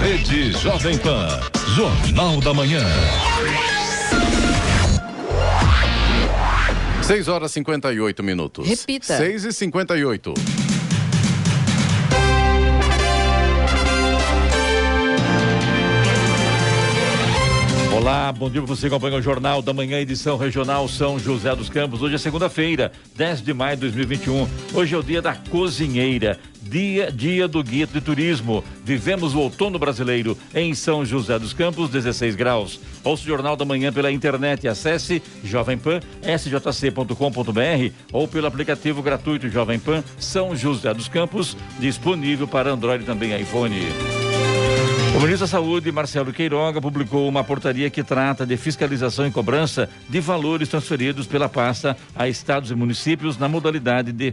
Rede Jovem Pan, Jornal da Manhã. 6h58. Repita. 6h58. Olá, bom dia para você que acompanha o Jornal da Manhã, edição regional São José dos Campos. Hoje é segunda-feira, 10 de maio de 2021. Hoje é o dia da cozinheira, dia do guia de turismo. Vivemos o outono brasileiro em São José dos Campos, 16 graus. Ouça o Jornal da Manhã pela internet. Acesse Jovem Pan, sjc.com.br ou pelo aplicativo gratuito Jovem Pan São José dos Campos, disponível para Android e também iPhone. O ministro da Saúde, Marcelo Queiroga, publicou uma portaria que trata de fiscalização e cobrança de valores transferidos pela pasta a estados e municípios na modalidade de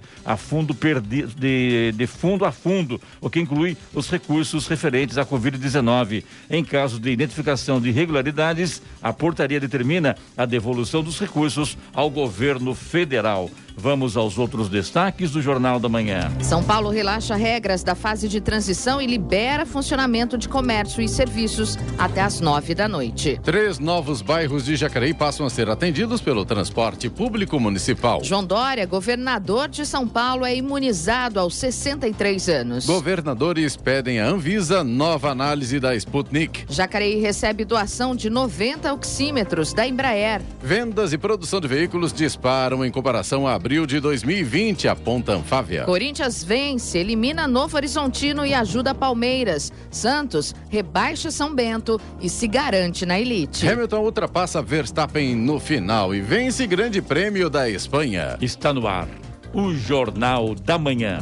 fundo a fundo, o que inclui os recursos referentes à Covid-19. Em caso de identificação de irregularidades, a portaria determina a devolução dos recursos ao governo federal. Vamos aos outros destaques do Jornal da Manhã. São Paulo relaxa regras da fase de transição e libera funcionamento de comércio e serviços até às 9 da noite. 3 novos bairros de Jacareí passam a ser atendidos pelo transporte público municipal. João Dória, governador de São Paulo, é imunizado aos 63 anos. Governadores pedem à Anvisa nova análise da Sputnik. Jacareí recebe doação de 90 oxímetros da Embraer. Vendas e produção de veículos disparam em comparação a abril de 2020, aponta Anfávia. Corinthians vence, elimina Novo Horizontino e ajuda Palmeiras. Santos rebaixa São Bento e se garante na elite. Hamilton ultrapassa Verstappen no final e vence Grande Prêmio da Espanha. Está no ar o Jornal da Manhã.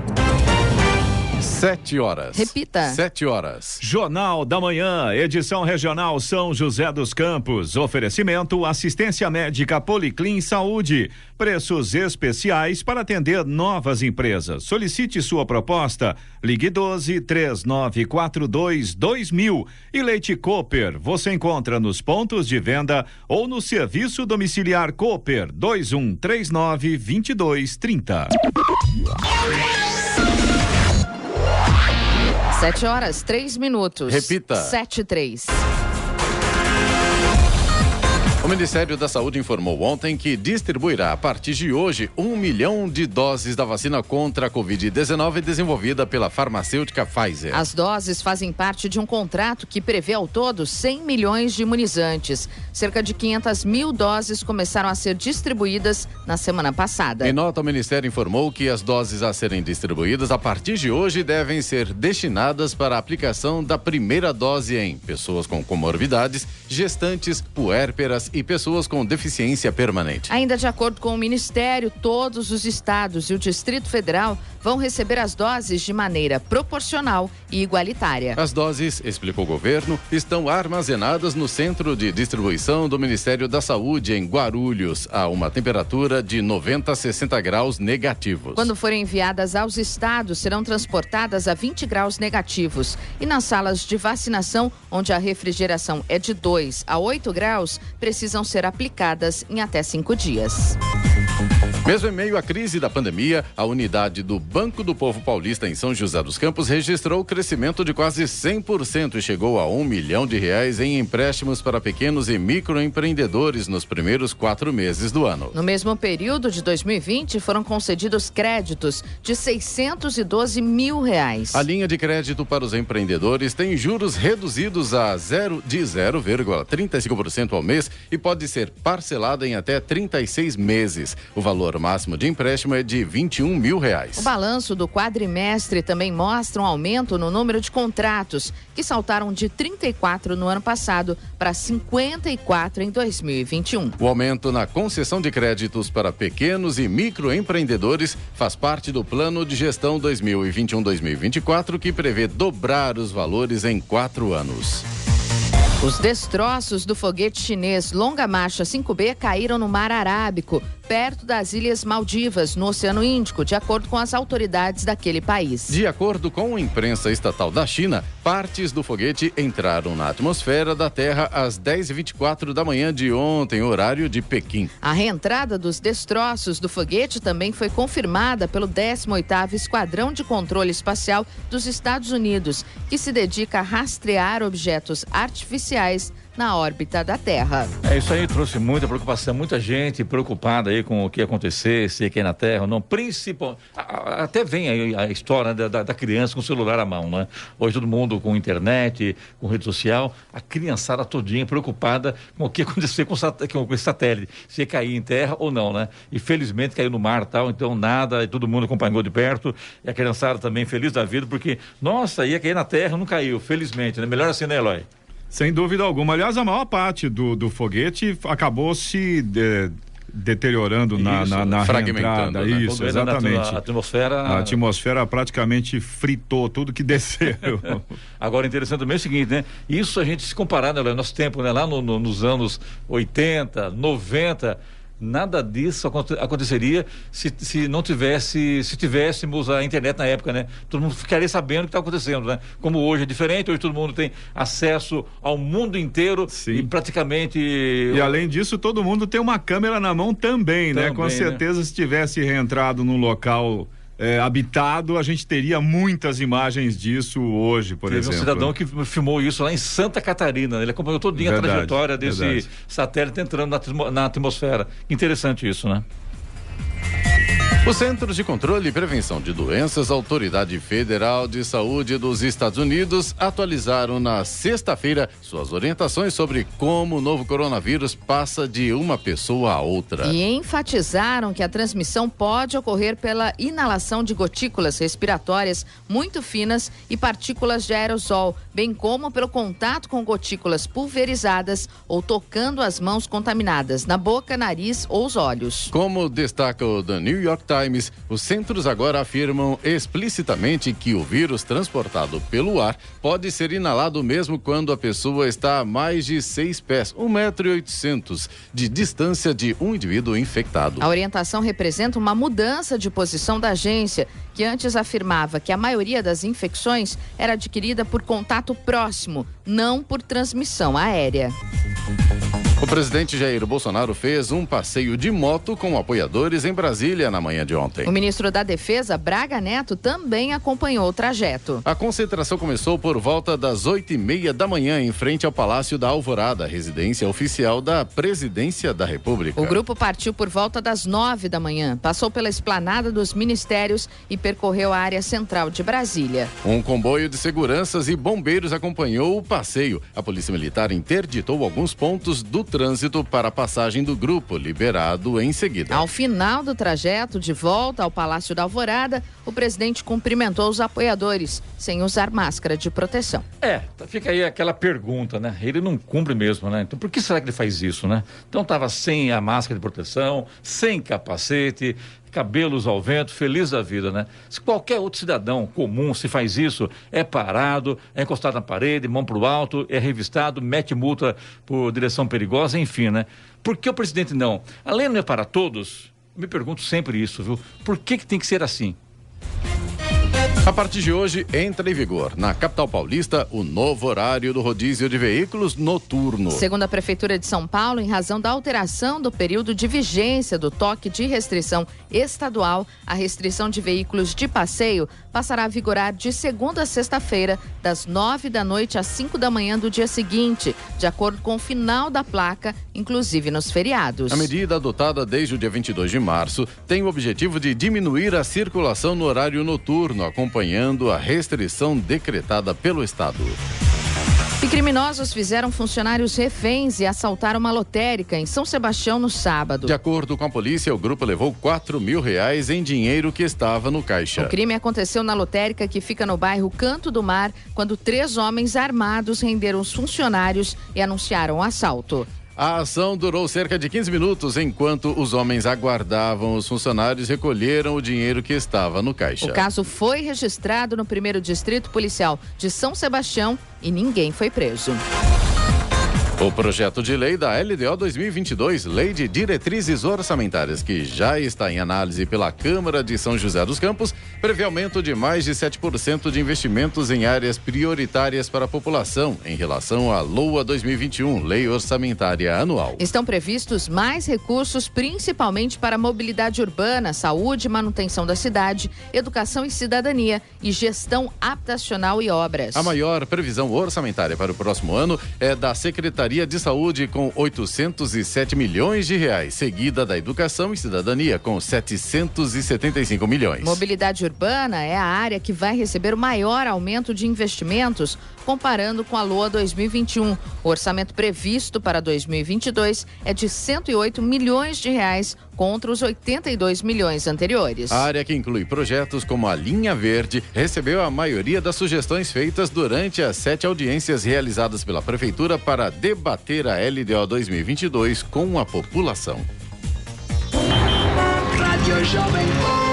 7 horas. Repita. 7 horas. Jornal da Manhã, edição regional São José dos Campos. Oferecimento assistência médica Policlin Saúde. Preços especiais para atender novas empresas. Solicite sua proposta. Ligue 12-3942-2000. E Leite Cooper. Você encontra nos pontos de venda ou no serviço domiciliar Cooper 2139-2230. 7 horas, 3 minutos. Repita. 7:03. O Ministério da Saúde informou ontem que distribuirá a partir de hoje 1 milhão de doses da vacina contra a Covid-19 desenvolvida pela farmacêutica Pfizer. As doses fazem parte de um contrato que prevê ao todo 100 milhões de imunizantes. Cerca de 500 mil doses começaram a ser distribuídas na semana passada. Em nota, o Ministério informou que as doses a serem distribuídas a partir de hoje devem ser destinadas para a aplicação da primeira dose em pessoas com comorbidades, gestantes, puérperas e pessoas com deficiência permanente. Ainda de acordo com o Ministério, todos os estados e o Distrito Federal vão receber as doses de maneira proporcional e igualitária. As doses, explicou o governo, estão armazenadas no centro de distribuição do Ministério da Saúde em Guarulhos, a uma temperatura de 90 a 60 graus negativos. Quando forem enviadas aos estados, serão transportadas a 20 graus negativos. E nas salas de vacinação, onde a refrigeração é de 2 a 8 graus, precisam ser aplicadas em até 5 dias. Mesmo em meio à crise da pandemia, a unidade do Banco do Povo Paulista em São José dos Campos registrou crescimento de quase 100% e chegou a R$1 milhão em empréstimos para pequenos e microempreendedores nos primeiros 4 meses do ano. No mesmo período de 2020, foram concedidos créditos de R$612 mil. A linha de crédito para os empreendedores tem juros reduzidos de 0,35% ao mês e pode ser parcelada em até 36 meses. O valor máximo de empréstimo é de R$21 mil. O balanço do quadrimestre também mostra um aumento no número de contratos, que saltaram de 34 no ano passado para 54 em 2021. O aumento na concessão de créditos para pequenos e microempreendedores faz parte do Plano de Gestão 2021-2024, que prevê dobrar os valores em 4 anos. Os destroços do foguete chinês Longa Marcha 5B caíram no Mar Arábico, perto das Ilhas Maldivas, no Oceano Índico, de acordo com as autoridades daquele país. De acordo com a imprensa estatal da China, partes do foguete entraram na atmosfera da Terra às 10h24 da manhã de ontem, horário de Pequim. A reentrada dos destroços do foguete também foi confirmada pelo 18º Esquadrão de Controle Espacial dos Estados Unidos, que se dedica a rastrear objetos artificiais na órbita da Terra. Isso aí trouxe muita preocupação, muita gente preocupada aí com o que ia acontecer, se ia cair na Terra ou não, principalmente, até vem aí a história da criança com o celular à mão, né? Hoje todo mundo com internet, com rede social, a criançada todinha preocupada com o que ia acontecer com esse satélite, se ia cair em terra ou não, né? E felizmente caiu no mar e tal, então nada, todo mundo acompanhou de perto, e a criançada também feliz da vida, porque, nossa, ia cair na Terra, não caiu, felizmente, né? Melhor assim, né, Eloy? Sem dúvida alguma. Aliás, a maior parte do foguete acabou se deteriorando na fragmentando, reentrada. né? Isso, exatamente. A atmosfera praticamente fritou tudo que desceu. Agora, interessante também é o seguinte, né? Isso a gente se comparar, né, nosso tempo, né? Lá nos anos 80, 90... Nada disso aconteceria se não tivesse, se tivéssemos a internet na época, né? Todo mundo ficaria sabendo o que está acontecendo, né? Como hoje é diferente, hoje todo mundo tem acesso ao mundo inteiro. Sim. E praticamente... E além disso, todo mundo tem uma câmera na mão também, né? Com certeza, né? Se tivesse reentrado num local habitado, a gente teria muitas imagens disso hoje, por exemplo. Teve um cidadão que filmou isso lá em Santa Catarina, ele acompanhou todinha a trajetória desse satélite entrando na atmosfera. Interessante isso, né? Os Centros de Controle e Prevenção de Doenças, Autoridade Federal de Saúde dos Estados Unidos, atualizaram na sexta-feira suas orientações sobre como o novo coronavírus passa de uma pessoa a outra. E enfatizaram que a transmissão pode ocorrer pela inalação de gotículas respiratórias muito finas e partículas de aerosol, bem como pelo contato com gotículas pulverizadas ou tocando as mãos contaminadas na boca, nariz ou os olhos. Como destaca o The New York Times, os centros agora afirmam explicitamente que o vírus transportado pelo ar pode ser inalado mesmo quando a pessoa está a mais de 6 pés, 1,8 m, de distância de um indivíduo infectado. A orientação representa uma mudança de posição da agência, que antes afirmava que a maioria das infecções era adquirida por contato próximo, não por transmissão aérea. O presidente Jair Bolsonaro fez um passeio de moto com apoiadores em Brasília na manhã de ontem. O ministro da Defesa, Braga Neto, também acompanhou o trajeto. A concentração começou por volta das 8h30 da manhã em frente ao Palácio da Alvorada, residência oficial da Presidência da República. O grupo partiu por volta das 9 da manhã, passou pela esplanada dos ministérios e percorreu a área central de Brasília. Um comboio de seguranças e bombeiros acompanhou o passeio. A Polícia Militar interditou alguns pontos do trânsito para a passagem do grupo, liberado em seguida. Ao final do trajeto, de volta ao Palácio da Alvorada, o presidente cumprimentou os apoiadores, sem usar máscara de proteção. Fica aí aquela pergunta, né? Ele não cumpre mesmo, né? Então por que será que ele faz isso, né? Então estava sem a máscara de proteção, sem capacete, cabelos ao vento, feliz da vida, né? Se qualquer outro cidadão comum se faz isso, é parado, é encostado na parede, mão pro alto, é revistado, mete multa por direção perigosa, enfim, né? Por que o presidente não? A lei não é para todos? Me pergunto sempre isso, viu? Por que tem que ser assim? A partir de hoje, entra em vigor, na capital paulista, o novo horário do rodízio de veículos noturno. Segundo a Prefeitura de São Paulo, em razão da alteração do período de vigência do toque de restrição estadual, a restrição de veículos de passeio passará a vigorar de segunda a sexta-feira, das 9 da noite às 5 da manhã do dia seguinte, de acordo com o final da placa, inclusive nos feriados. A medida adotada desde o dia 22 de março tem o objetivo de diminuir a circulação no horário noturno, acompanhando a restrição decretada pelo Estado. E criminosos fizeram funcionários reféns e assaltaram uma lotérica em São Sebastião no sábado. De acordo com a polícia, o grupo levou R$4.000 em dinheiro que estava no caixa. O crime aconteceu na lotérica que fica no bairro Canto do Mar, quando 3 homens armados renderam os funcionários e anunciaram o assalto. A ação durou cerca de 15 minutos, enquanto os homens aguardavam. Os funcionários recolheram o dinheiro que estava no caixa. O caso foi registrado no 1º Distrito Policial de São Sebastião e ninguém foi preso. O projeto de lei da LDO 2022, Lei de Diretrizes Orçamentárias, que já está em análise pela Câmara de São José dos Campos, prevê aumento de mais de 7% de investimentos em áreas prioritárias para a população, em relação à LOA 2021, Lei Orçamentária Anual. Estão previstos mais recursos, principalmente para mobilidade urbana, saúde, manutenção da cidade, educação e cidadania e gestão habitacional e obras. A maior previsão orçamentária para o próximo ano é da Secretaria de Saúde, com 807 milhões de reais, seguida da Educação e Cidadania, com 775 milhões. Mobilidade urbana é a área que vai receber o maior aumento de investimentos, comparando com a LOA 2021. O orçamento previsto para 2022 é de 108 milhões de reais, contra os 82 milhões anteriores. A área, que inclui projetos como a Linha Verde, recebeu a maioria das sugestões feitas durante as 7 audiências realizadas pela Prefeitura para debater a LDO 2022 com a população.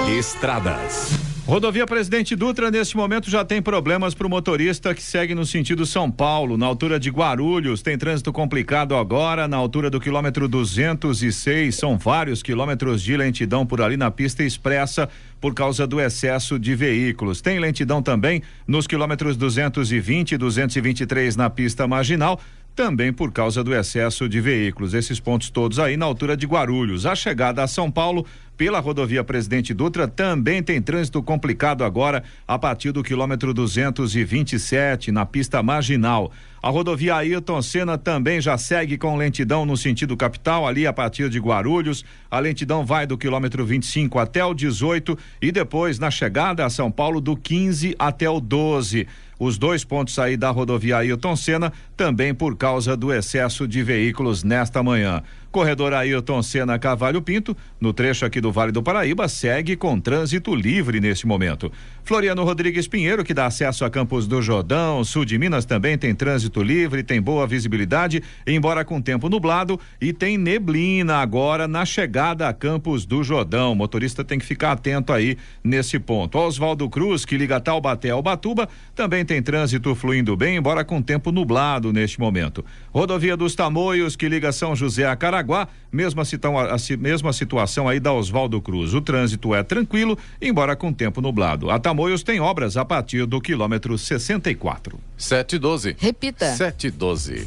Estradas. Rodovia Presidente Dutra, neste momento, já tem problemas para o motorista que segue no sentido São Paulo, na altura de Guarulhos. Tem trânsito complicado agora, na altura do quilômetro 206. São vários quilômetros de lentidão por ali na pista expressa, por causa do excesso de veículos. Tem lentidão também nos quilômetros 220 e 223 na pista marginal, também por causa do excesso de veículos. Esses pontos todos aí na altura de Guarulhos. A chegada a São Paulo pela rodovia Presidente Dutra também tem trânsito complicado agora a partir do quilômetro 227 na pista marginal. A rodovia Ayrton Senna também já segue com lentidão no sentido capital, ali a partir de Guarulhos. A lentidão vai do quilômetro 25 até o 18 e depois na chegada a São Paulo do 15 até o 12. Os dois pontos aí da rodovia Ayrton Senna também por causa do excesso de veículos nesta manhã. Corredor Ayrton Senna Cavalho Pinto, no trecho aqui do Vale do Paraíba, segue com trânsito livre neste momento. Floriano Rodrigues Pinheiro, que dá acesso a Campos do Jordão, sul de Minas, também tem trânsito livre, tem boa visibilidade, embora com tempo nublado, e tem neblina agora na chegada a Campos do Jordão. O motorista tem que ficar atento aí nesse ponto. Oswaldo Cruz, que liga Taubaté ao Ubatuba, também tem trânsito fluindo bem, embora com tempo nublado neste momento. Rodovia dos Tamoios, que liga São José a Caraguá, mesma situação aí da Oswaldo Cruz. O trânsito é tranquilo, embora com tempo nublado. A Tamoios tem obras a partir do quilômetro 64. 7:12. Repita. 7:12.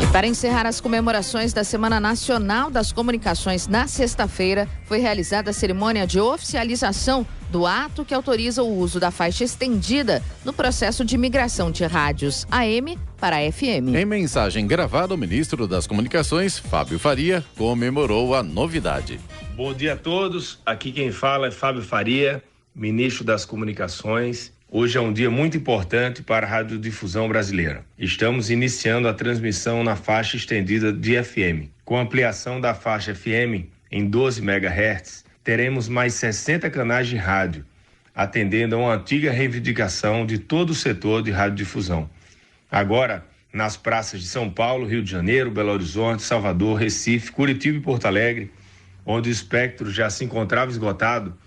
E para encerrar as comemorações da Semana Nacional das Comunicações, na sexta-feira, foi realizada a cerimônia de oficialização do ato que autoriza o uso da faixa estendida no processo de migração de rádios AM para FM. Em mensagem gravada, o ministro das Comunicações, Fábio Faria, comemorou a novidade. Bom dia a todos, aqui quem fala é Fábio Faria, ministro das Comunicações. Hoje é um dia muito importante para a radiodifusão brasileira. Estamos iniciando a transmissão na faixa estendida de FM. Com a ampliação da faixa FM em 12 MHz, teremos mais 60 canais de rádio, atendendo a uma antiga reivindicação de todo o setor de radiodifusão. Agora, nas praças de São Paulo, Rio de Janeiro, Belo Horizonte, Salvador, Recife, Curitiba e Porto Alegre, onde o espectro já se encontrava esgotado,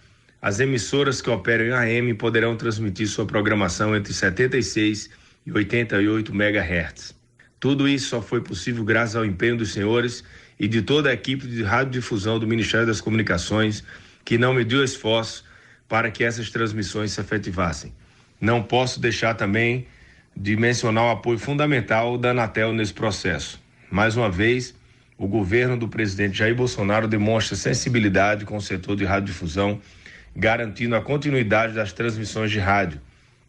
as emissoras que operam em AM poderão transmitir sua programação entre 76 e 88 MHz. Tudo isso só foi possível graças ao empenho dos senhores e de toda a equipe de radiodifusão do Ministério das Comunicações, que não mediu esforço para que essas transmissões se efetivassem. Não posso deixar também de mencionar o apoio fundamental da Anatel nesse processo. Mais uma vez, o governo do presidente Jair Bolsonaro demonstra sensibilidade com o setor de radiodifusão, garantindo a continuidade das transmissões de rádio.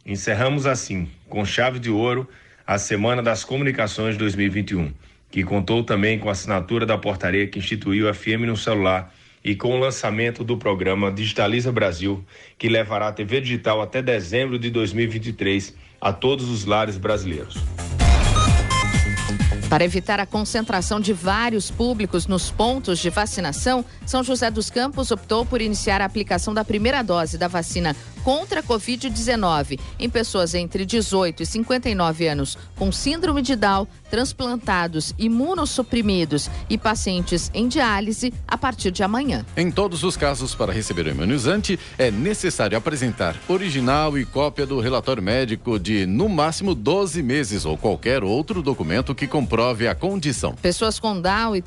Encerramos assim, com chave de ouro, a Semana das Comunicações 2021, que contou também com a assinatura da portaria que instituiu a FM no celular e com o lançamento do programa Digitaliza Brasil, que levará a TV digital até dezembro de 2023 a todos os lares brasileiros. Para evitar a concentração de vários públicos nos pontos de vacinação, São José dos Campos optou por iniciar a aplicação da primeira dose da vacina contra a Covid-19 em pessoas entre 18 e 59 anos com síndrome de Down, transplantados, imunossuprimidos e pacientes em diálise a partir de amanhã. Em todos os casos, para receber o imunizante, é necessário apresentar original e cópia do relatório médico de, no máximo, 12 meses ou qualquer outro documento que comprove a condição. Pessoas com Down e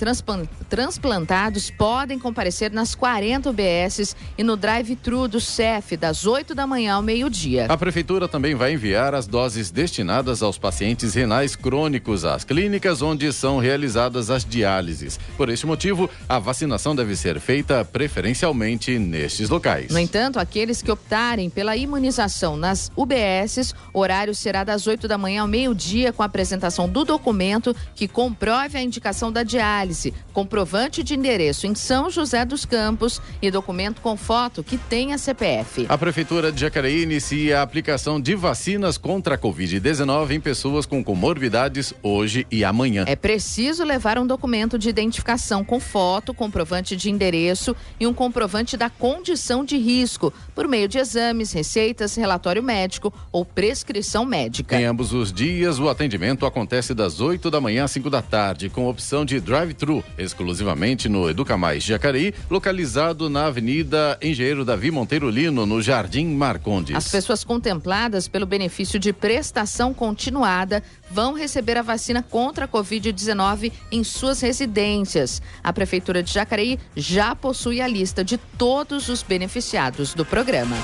transplantados podem comparecer nas 40 UBSs e no drive-thru do CEF, das 8 da manhã ao meio-dia. A Prefeitura também vai enviar as doses destinadas aos pacientes renais crônicos às clínicas onde são realizadas as diálises. Por este motivo, a vacinação deve ser feita preferencialmente nestes locais. No entanto, aqueles que optarem pela imunização nas UBSs, o horário será das 8 da manhã ao meio-dia, com a apresentação do documento que comprove a indicação da diálise, comprovante de endereço em São José dos Campos e documento com foto que tenha CPF. A Prefeitura de Jacareí inicia a aplicação de vacinas contra a Covid-19 em pessoas com comorbidades hoje e amanhã. É preciso levar um documento de identificação com foto, comprovante de endereço e um comprovante da condição de risco, por meio de exames, receitas, relatório médico ou prescrição médica. Em ambos os dias, o atendimento acontece das 8 da manhã às 5 da tarde, com opção de drive-thru, exclusivamente no Educa Mais Jacareí, localizado na Avenida Engenheiro Davi Monteiro Lino, no Jardim Marcondes. As pessoas contempladas pelo benefício de prestação continuada vão receber a vacina contra a Covid-19 em suas residências. A Prefeitura de Jacareí já possui a lista de todos os beneficiados do programa.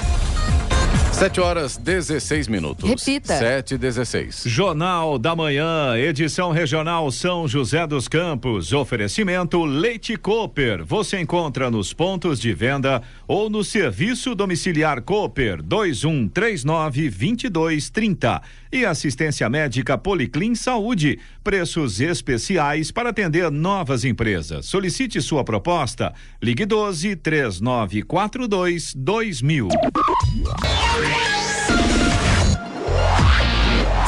7h16. Repita. 7h16. Jornal da Manhã, edição regional São José dos Campos. Oferecimento Leite Cooper. Você encontra nos pontos de venda ou no serviço domiciliar Cooper 2139-2230. E assistência médica Policlin Saúde. Preços especiais para atender novas empresas. Solicite sua proposta. Ligue 12-3942-2000.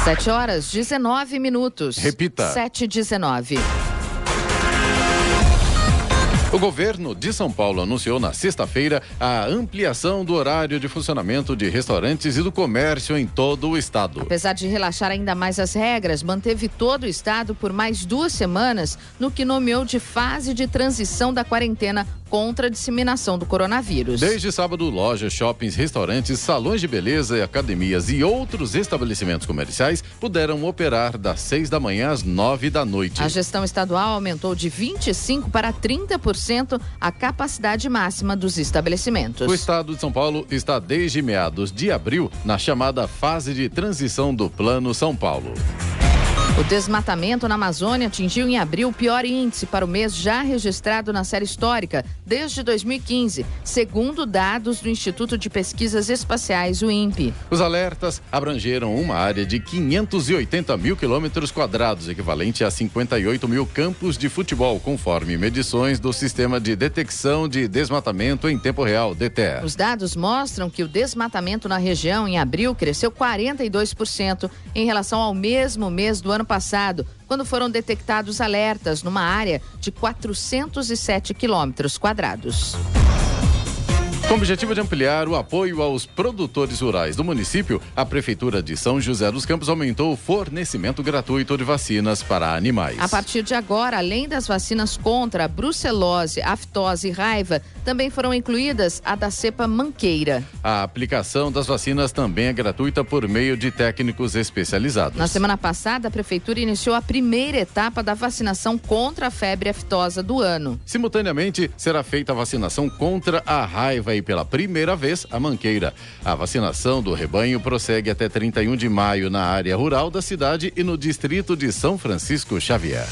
7h19. Repita. 7h19. O governo de São Paulo anunciou na sexta-feira a ampliação do horário de funcionamento de restaurantes e do comércio em todo o estado. Apesar de relaxar ainda mais as regras, manteve todo o estado por mais 2 semanas no que nomeou de fase de transição da quarentena contra a disseminação do coronavírus. Desde sábado, lojas, shoppings, restaurantes, salões de beleza, academias e outros estabelecimentos comerciais puderam operar das 6 da manhã às 9 da noite. A gestão estadual aumentou de 25% para 30% a capacidade máxima dos estabelecimentos. O estado de São Paulo está desde meados de abril na chamada fase de transição do Plano São Paulo. O desmatamento na Amazônia atingiu em abril o pior índice para o mês já registrado na série histórica desde 2015, segundo dados do Instituto de Pesquisas Espaciais, o INPE. Os alertas abrangeram uma área de 580 mil quilômetros quadrados, equivalente a 58 mil campos de futebol, conforme medições do Sistema de Detecção de Desmatamento em Tempo Real, DTE. Os dados mostram que o desmatamento na região em abril cresceu 42% em relação ao mesmo mês do ano passado, quando foram detectados alertas numa área de 407 quilômetros quadrados. Com o objetivo de ampliar o apoio aos produtores rurais do município, a Prefeitura de São José dos Campos aumentou o fornecimento gratuito de vacinas para animais. A partir de agora, além das vacinas contra a brucelose, aftose e raiva, também foram incluídas a da cepa manqueira. A aplicação das vacinas também é gratuita por meio de técnicos especializados. Na semana passada, a Prefeitura iniciou a primeira etapa da vacinação contra a febre aftosa do ano. Simultaneamente, será feita a vacinação contra a raiva e, pela primeira vez, a manqueira. A vacinação do rebanho prossegue até 31 de maio na área rural da cidade e no distrito de São Francisco Xavier.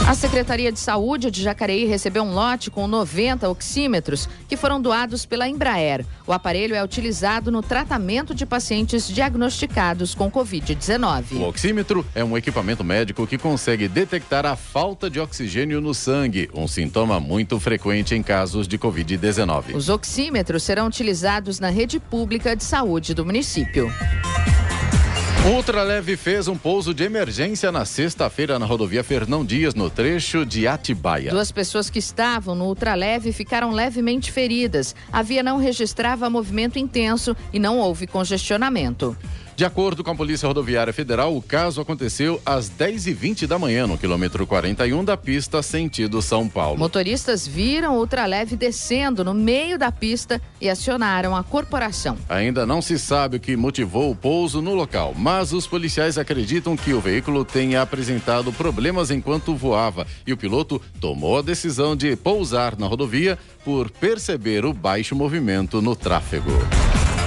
A Secretaria de Saúde de Jacareí recebeu um lote com 90 oxímetros que foram doados pela Embraer. O aparelho é utilizado no tratamento de pacientes diagnosticados com Covid-19. O oxímetro é um equipamento médico que consegue detectar a falta de oxigênio no sangue, um sintoma muito frequente em casos de Covid-19. Os oxímetros serão utilizados na rede pública de saúde do município. O ultraleve fez um pouso de emergência na sexta-feira na rodovia Fernão Dias, no trecho de Atibaia. 2 pessoas que estavam no ultraleve ficaram levemente feridas. A via não registrava movimento intenso e não houve congestionamento. De acordo com a Polícia Rodoviária Federal, o caso aconteceu às 10h20 da manhã, no quilômetro 41 da pista, sentido São Paulo. Motoristas viram o ultraleve descendo no meio da pista e acionaram a corporação. Ainda não se sabe o que motivou o pouso no local, mas os policiais acreditam que o veículo tenha apresentado problemas enquanto voava e o piloto tomou a decisão de pousar na rodovia por perceber o baixo movimento no tráfego.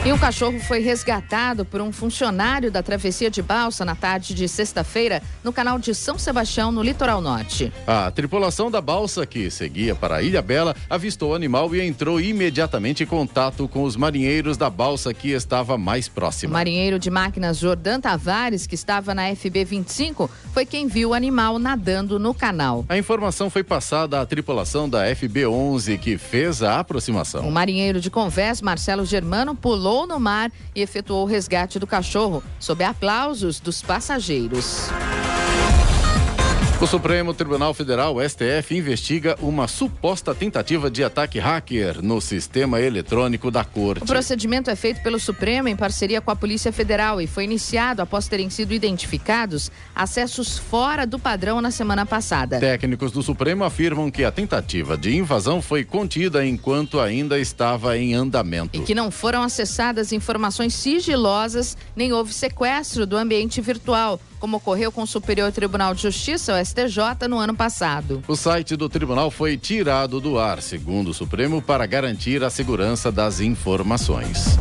E um cachorro foi resgatado por um funcionário da travessia de balsa na tarde de sexta-feira no canal de São Sebastião, no litoral norte. A tripulação da balsa, que seguia para a Ilha Bela, avistou o animal e entrou imediatamente em contato com os marinheiros da balsa que estava mais próxima. O marinheiro de máquinas Jordan Tavares, que estava na FB 25, foi quem viu o animal nadando no canal. A informação foi passada à tripulação da FB 11, que fez a aproximação. O marinheiro de Convés, Marcelo Germano, pulou no mar e efetuou o resgate do cachorro, sob aplausos dos passageiros. O Supremo Tribunal Federal, STF, investiga uma suposta tentativa de ataque hacker no sistema eletrônico da Corte. O procedimento é feito pelo Supremo em parceria com a Polícia Federal e foi iniciado após terem sido identificados acessos fora do padrão na semana passada. Técnicos do Supremo afirmam que a tentativa de invasão foi contida enquanto ainda estava em andamento. E que não foram acessadas informações sigilosas, nem houve sequestro do ambiente virtual, como ocorreu com o Superior Tribunal de Justiça, o STJ, no ano passado. O site do tribunal foi tirado do ar, segundo o Supremo, para garantir a segurança das informações.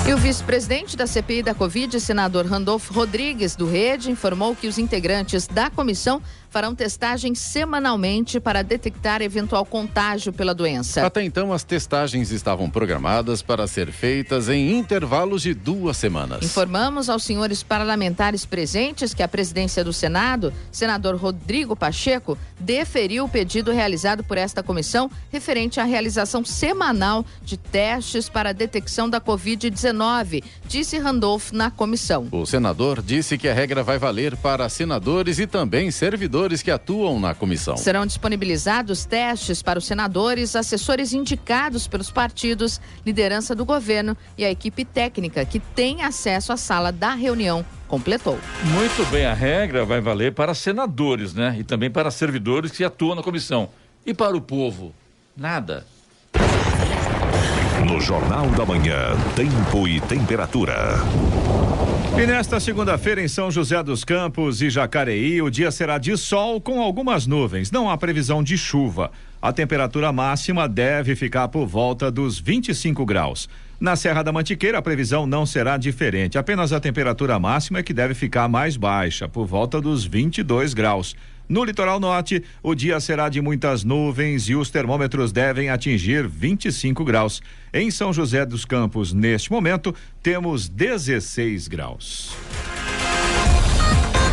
E o vice-presidente da CPI da Covid, senador Randolfo Rodrigues, do Rede, informou que os integrantes da comissão farão testagens semanalmente para detectar eventual contágio pela doença. Até então, as testagens estavam programadas para ser feitas em intervalos de 2 semanas. Informamos aos senhores parlamentares presentes que a presidência do Senado, senador Rodrigo Pacheco, deferiu o pedido realizado por esta comissão referente à realização semanal de testes para a detecção da Covid-19, disse Randolfo na comissão. O senador disse que a regra vai valer para senadores e também servidores que atuam na comissão. Serão disponibilizados testes para os senadores, assessores indicados pelos partidos, liderança do governo e a equipe técnica que tem acesso à sala da reunião, completou. Muito bem, a regra vai valer para senadores, né? E também para servidores que atuam na comissão. E para o povo? Nada. No Jornal da Manhã, tempo e temperatura. E nesta segunda-feira em São José dos Campos e Jacareí, o dia será de sol com algumas nuvens. Não há previsão de chuva. A temperatura máxima deve ficar por volta dos 25 graus. Na Serra da Mantiqueira, a previsão não será diferente. Apenas a temperatura máxima é que deve ficar mais baixa, por volta dos 22 graus. No litoral norte, o dia será de muitas nuvens e os termômetros devem atingir 25 graus. Em São José dos Campos, neste momento, temos 16 graus.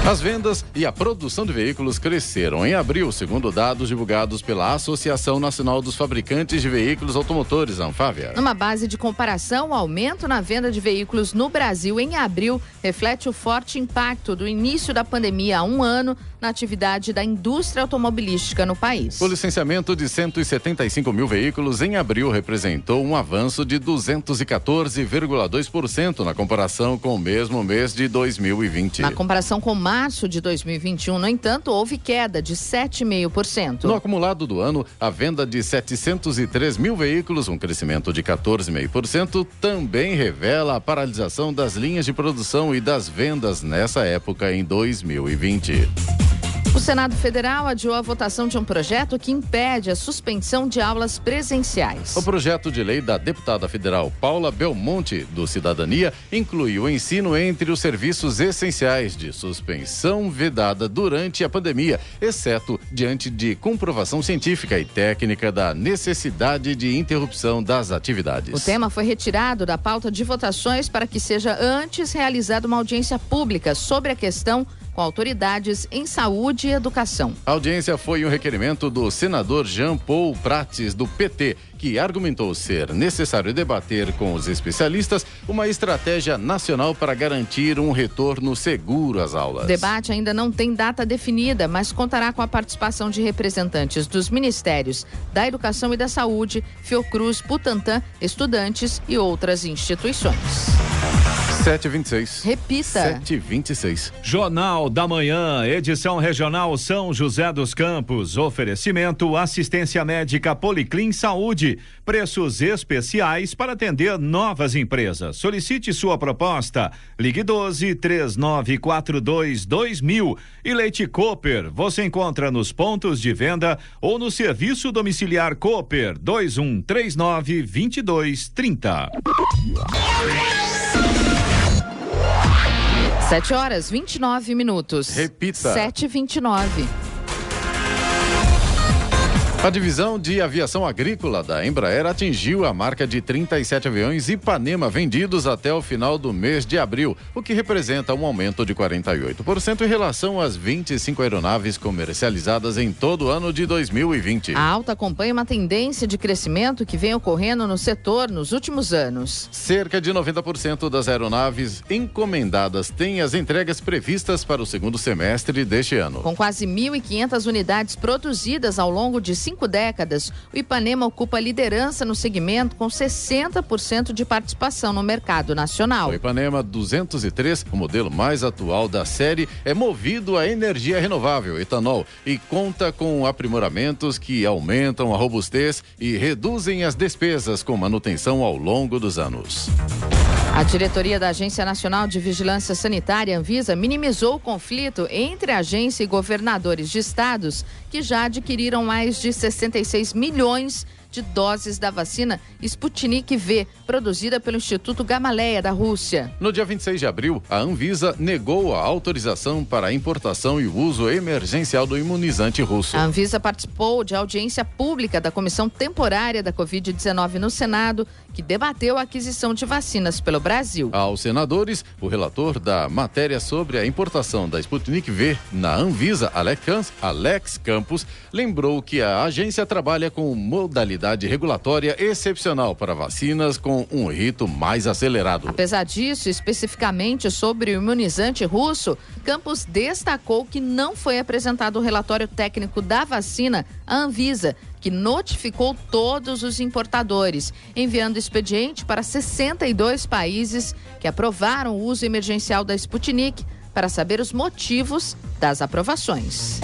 As vendas e a produção de veículos cresceram em abril, segundo dados divulgados pela Associação Nacional dos Fabricantes de Veículos Automotores, Anfávia. Numa base de comparação, o aumento na venda de veículos no Brasil em abril reflete o forte impacto do início da pandemia há um ano na atividade da indústria automobilística no país. O licenciamento de 175 mil veículos em abril representou um avanço de 214,2% na comparação com o mesmo mês de 2020. Na comparação com março de 2021, no entanto, houve queda de 7,5%. No acumulado do ano, a venda de 703 mil veículos, um crescimento de 14,5%, também revela a paralisação das linhas de produção e das vendas nessa época em 2020. O Senado Federal adiou a votação de um projeto que impede a suspensão de aulas presenciais. O projeto de lei da deputada federal Paula Belmonte, do Cidadania, inclui o ensino entre os serviços essenciais de suspensão vedada durante a pandemia, exceto diante de comprovação científica e técnica da necessidade de interrupção das atividades. O tema foi retirado da pauta de votações para que seja antes realizada uma audiência pública sobre a questão com autoridades em saúde e educação. A audiência foi um requerimento do senador Jean Paul Prates, do PT, que argumentou ser necessário debater com os especialistas uma estratégia nacional para garantir um retorno seguro às aulas. O debate ainda não tem data definida, mas contará com a participação de representantes dos Ministérios da Educação e da Saúde, Fiocruz, Butantan, estudantes e outras instituições. 7h26. Repita. 7h26. Jornal da Manhã, edição regional São José dos Campos. Oferecimento assistência médica Policlin Saúde. Preços especiais para atender novas empresas. Solicite sua proposta. Ligue 12-3942-2000. E Leite Cooper, você encontra nos pontos de venda ou no serviço domiciliar Cooper 2139-2230. 7h29. Repita. 7h29. A divisão de aviação agrícola da Embraer atingiu a marca de 37 aviões Ipanema vendidos até o final do mês de abril, o que representa um aumento de 48% em relação às 25 aeronaves comercializadas em todo o ano de 2020. A alta acompanha uma tendência de crescimento que vem ocorrendo no setor nos últimos anos. Cerca de 90% das aeronaves encomendadas têm as entregas previstas para o segundo semestre deste ano. Com quase 1.500 unidades produzidas ao longo de 5 décadas, o Ipanema ocupa a liderança no segmento com 60% de participação no mercado nacional. O Ipanema 203, o modelo mais atual da série, é movido a energia renovável, etanol, e conta com aprimoramentos que aumentam a robustez e reduzem as despesas com manutenção ao longo dos anos. A diretoria da Agência Nacional de Vigilância Sanitária, Anvisa, minimizou o conflito entre a agência e governadores de estados que já adquiriram mais de 66 milhões de doses da vacina Sputnik V, produzida pelo Instituto Gamaleya da Rússia. No dia 26 de abril, a Anvisa negou a autorização para a importação e o uso emergencial do imunizante russo. A Anvisa participou de audiência pública da Comissão Temporária da Covid-19 no Senado, que debateu a aquisição de vacinas pelo Brasil. Aos senadores, o relator da matéria sobre a importação da Sputnik V na Anvisa, Alex Campos, lembrou que a agência trabalha com modalidade regulatória excepcional para vacinas com um rito mais acelerado. Apesar disso, especificamente sobre o imunizante russo, Campos destacou que não foi apresentado o relatório técnico da vacina à Anvisa, que notificou todos os importadores, enviando expediente para 62 países que aprovaram o uso emergencial da Sputnik para saber os motivos das aprovações.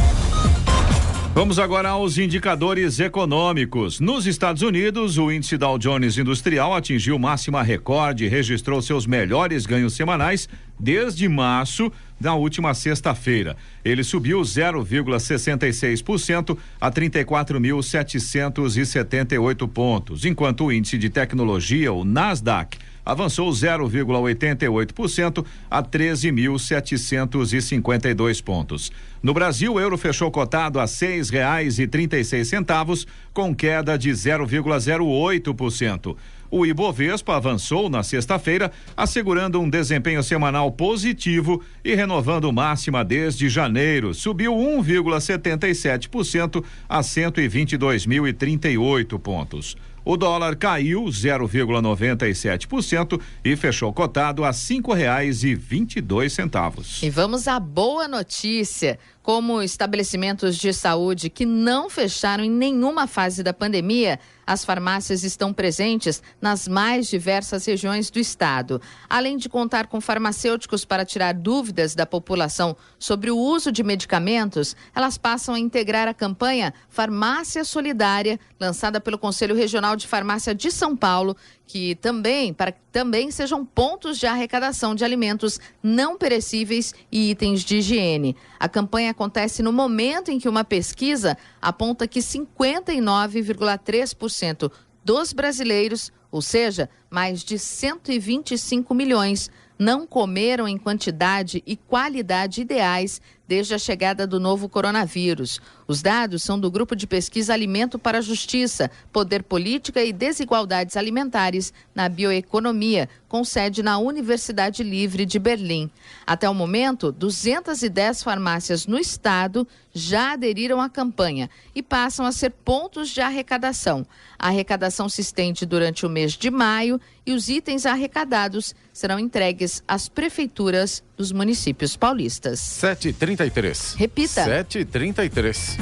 Vamos agora aos indicadores econômicos. Nos Estados Unidos, o índice Dow Jones Industrial atingiu máxima recorde e registrou seus melhores ganhos semanais desde março da última sexta-feira. Ele subiu 0,66% a 34.778 pontos, enquanto o índice de tecnologia, o Nasdaq, avançou 0,88% a 13.752 pontos. No Brasil, o euro fechou cotado a R$6,36, com queda de 0,08%. O Ibovespa avançou na sexta-feira, assegurando um desempenho semanal positivo e renovando máxima desde janeiro. Subiu 1,77% a 122.038 pontos. O dólar caiu 0,97% e fechou cotado a R$5,22. E vamos à boa notícia. Como estabelecimentos de saúde que não fecharam em nenhuma fase da pandemia, as farmácias estão presentes nas mais diversas regiões do estado. Além de contar com farmacêuticos para tirar dúvidas da população sobre o uso de medicamentos, elas passam a integrar a campanha Farmácia Solidária, lançada pelo Conselho Regional de Farmácia de São Paulo, para que também sejam pontos de arrecadação de alimentos não perecíveis e itens de higiene. A campanha acontece no momento em que uma pesquisa aponta que 59,3% dos brasileiros, ou seja, mais de 125 milhões não comeram em quantidade e qualidade ideais desde a chegada do novo coronavírus. Os dados são do Grupo de Pesquisa Alimento para a Justiça, Poder Política e Desigualdades Alimentares na Bioeconomia, com sede na Universidade Livre de Berlim. Até o momento, 210 farmácias no estado já aderiram à campanha e passam a ser pontos de arrecadação. A arrecadação se estende durante o mês de maio e os itens arrecadados serão entregues às prefeituras dos municípios paulistas. 7h33. Repita. 7h33.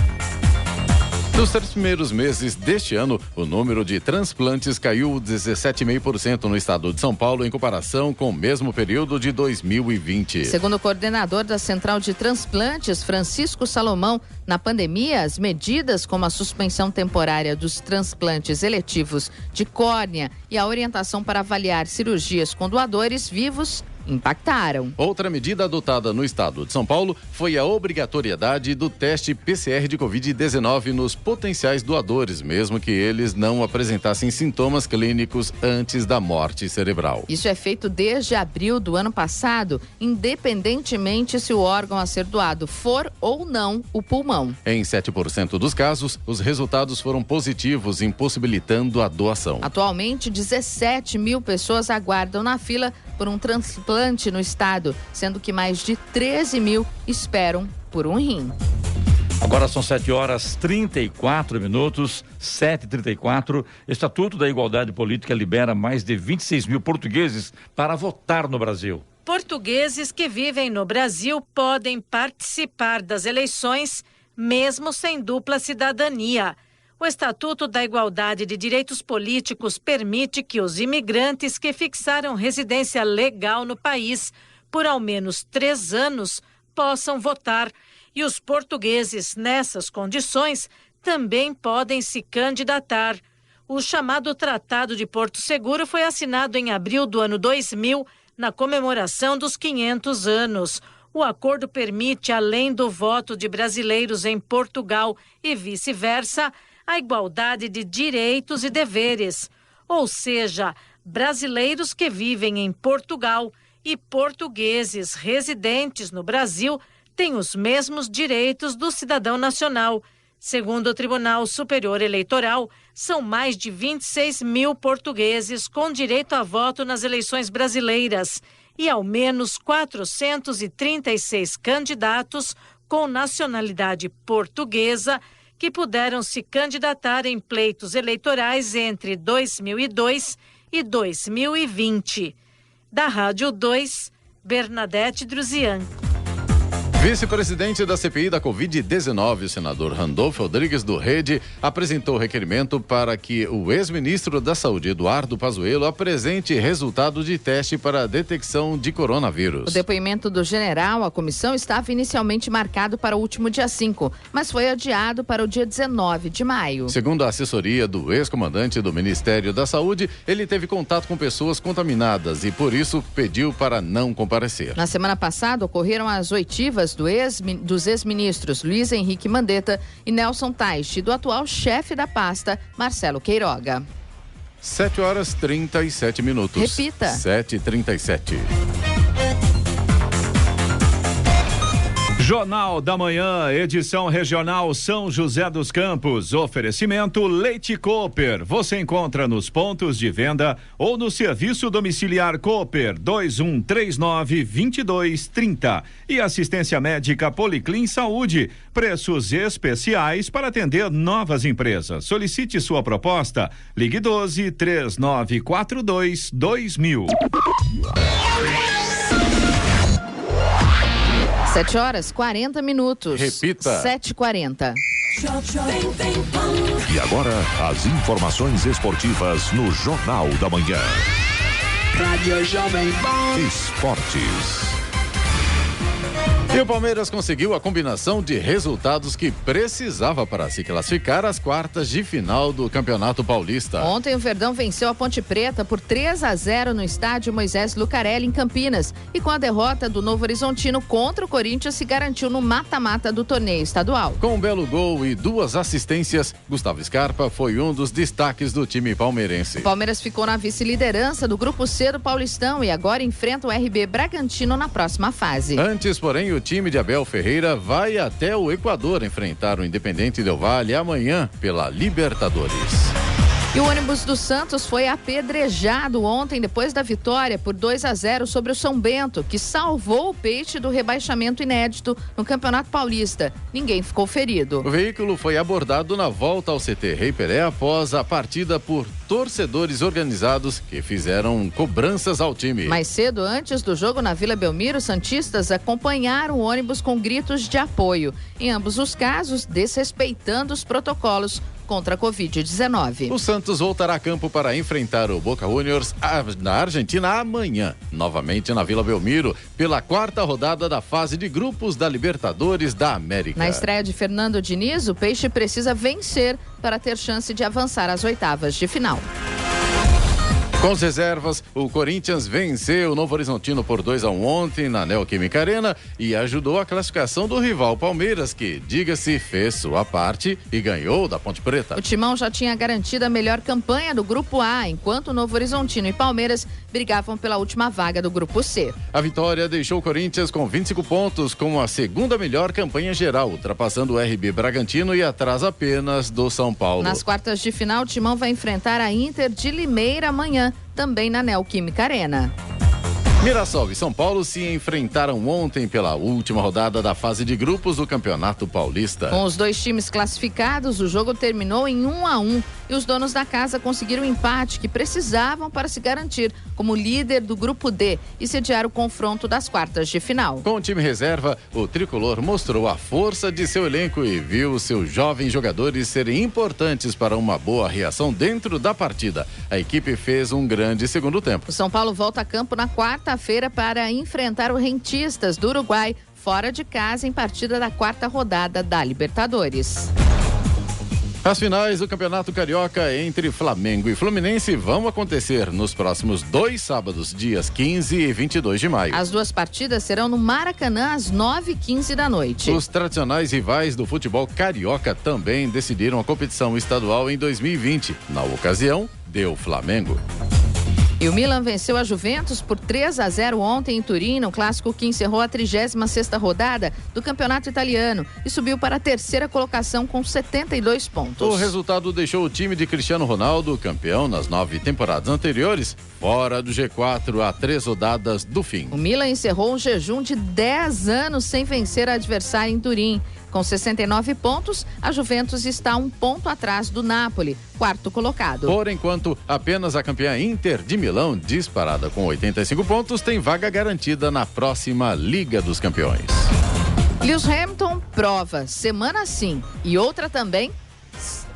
Nos 3 primeiros meses deste ano, o número de transplantes caiu 17,5% no estado de São Paulo em comparação com o mesmo período de 2020. Segundo o coordenador da Central de Transplantes, Francisco Salomão, na pandemia, as medidas como a suspensão temporária dos transplantes eletivos de córnea e a orientação para avaliar cirurgias com doadores vivos impactaram. Outra medida adotada no estado de São Paulo foi a obrigatoriedade do teste PCR de Covid-19 nos potenciais doadores, mesmo que eles não apresentassem sintomas clínicos antes da morte cerebral. Isso é feito desde abril do ano passado, independentemente se o órgão a ser doado for ou não o pulmão. Em 7% dos casos, os resultados foram positivos, impossibilitando a doação. Atualmente, 17 mil pessoas aguardam na fila por um transplante no estado, sendo que mais de 13 mil esperam por um rim. Agora são 7h34, 7h34. Estatuto da Igualdade Política libera mais de 26 mil portugueses para votar no Brasil. Portugueses que vivem no Brasil podem participar das eleições, mesmo sem dupla cidadania. O Estatuto da Igualdade de Direitos Políticos permite que os imigrantes que fixaram residência legal no país por ao menos 3 anos possam votar. E os portugueses, nessas condições, também podem se candidatar. O chamado Tratado de Porto Seguro foi assinado em abril do ano 2000, na comemoração dos 500 anos. O acordo permite, além do voto de brasileiros em Portugal e vice-versa, a igualdade de direitos e deveres, ou seja, brasileiros que vivem em Portugal e portugueses residentes no Brasil têm os mesmos direitos do cidadão nacional. Segundo o Tribunal Superior Eleitoral, são mais de 26 mil portugueses com direito a voto nas eleições brasileiras e ao menos 436 candidatos com nacionalidade portuguesa que puderam se candidatar em pleitos eleitorais entre 2002 e 2020. Da Rádio 2, Bernadette Druzian. Vice-presidente da CPI da Covid-19, o senador Randolfo Rodrigues do Rede, apresentou requerimento para que o ex-ministro da Saúde, Eduardo Pazuello, apresente resultado de teste para a detecção de coronavírus. O depoimento do general à comissão estava inicialmente marcado para o último dia 5, mas foi adiado para o dia 19 de maio. Segundo a assessoria do ex-comandante do Ministério da Saúde, ele teve contato com pessoas contaminadas e, por isso, pediu para não comparecer. Na semana passada, ocorreram as oitivas dos ex-ministros Luiz Henrique Mandetta e Nelson Teich, do atual chefe da pasta, Marcelo Queiroga. 7h37. Repita. 7h37. Jornal da Manhã, edição regional São José dos Campos. Oferecimento Leite Cooper. Você encontra nos pontos de venda ou no serviço domiciliar Cooper 2139-2230. E assistência médica Policlin Saúde. Preços especiais para atender novas empresas. Solicite sua proposta. Ligue 12-3942-2000. 7h40. Repita. 7h40. E agora, as informações esportivas no Jornal da Manhã. Rádio Jovem Pan. Esportes. E o Palmeiras conseguiu a combinação de resultados que precisava para se classificar às quartas de final do Campeonato Paulista. Ontem o Verdão venceu a Ponte Preta por 3-0 no estádio Moisés Lucarelli, em Campinas. E com a derrota do Novo Horizontino contra o Corinthians, se garantiu no mata-mata do torneio estadual. Com um belo gol e 2 assistências, Gustavo Scarpa foi um dos destaques do time palmeirense. O Palmeiras ficou na vice-liderança do Grupo C do Paulistão e agora enfrenta o RB Bragantino na próxima fase. Antes, porém, o time de Abel Ferreira vai até o Equador enfrentar o Independente Del Valle amanhã pela Libertadores. E o ônibus do Santos foi apedrejado ontem depois da vitória por 2-0 sobre o São Bento, que salvou o Peixe do rebaixamento inédito no Campeonato Paulista. Ninguém ficou ferido. O veículo foi abordado na volta ao CT Rei Pelé após a partida por torcedores organizados que fizeram cobranças ao time. Mais cedo, antes do jogo na Vila Belmiro, os santistas acompanharam o ônibus com gritos de apoio. Em ambos os casos, desrespeitando os protocolos contra a Covid-19. O Santos voltará a campo para enfrentar o Boca Juniors na Argentina amanhã, novamente na Vila Belmiro, pela 4ª rodada da fase de grupos da Libertadores da América. Na estreia de Fernando Diniz, o Peixe precisa vencer para ter chance de avançar às oitavas de final. Com as reservas, o Corinthians venceu o Novo Horizontino por 2-1 ontem na Neoquímica Arena e ajudou a classificação do rival Palmeiras, que, diga-se, fez sua parte e ganhou da Ponte Preta. O Timão já tinha garantido a melhor campanha do Grupo A, enquanto o Novo Horizontino e Palmeiras brigavam pela última vaga do Grupo C. A vitória deixou o Corinthians com 25 pontos, com a segunda melhor campanha geral, ultrapassando o RB Bragantino e atrás apenas do São Paulo. Nas quartas de final, o Timão vai enfrentar a Inter de Limeira amanhã, também na Neoquímica Arena. Mirassol e São Paulo se enfrentaram ontem pela última rodada da fase de grupos do Campeonato Paulista. Com os dois times classificados, o jogo terminou em 1-1 e os donos da casa conseguiram o empate que precisavam para se garantir como líder do Grupo D e sediar o confronto das quartas de final. Com o time reserva, o tricolor mostrou a força de seu elenco e viu seus jovens jogadores serem importantes para uma boa reação dentro da partida. A equipe fez um grande segundo tempo. O São Paulo volta a campo na quarta-feira para enfrentar o Rentistas do Uruguai, fora de casa, em partida da 4ª rodada da Libertadores. As finais do Campeonato Carioca entre Flamengo e Fluminense vão acontecer nos próximos 2 sábados, dias 15 e 22 de maio. As duas partidas serão no Maracanã às 9h15 da noite. Os tradicionais rivais do futebol carioca também decidiram a competição estadual em 2020. Na ocasião, deu Flamengo. E o Milan venceu a Juventus por 3-0 ontem em Turim, no clássico que encerrou a 36ª rodada do Campeonato Italiano e subiu para a 3ª colocação com 72 pontos. O resultado deixou o time de Cristiano Ronaldo, campeão nas 9 temporadas anteriores, fora do G4 a 3 rodadas do fim. O Milan encerrou um jejum de 10 anos sem vencer a adversária em Turim. Com 69 pontos, a Juventus está 1 ponto atrás do Napoli, 4º colocado. Por enquanto, apenas a campeã Inter de Milão, disparada com 85 pontos, tem vaga garantida na próxima Liga dos Campeões. Lewis Hamilton prova, semana sim, e outra também,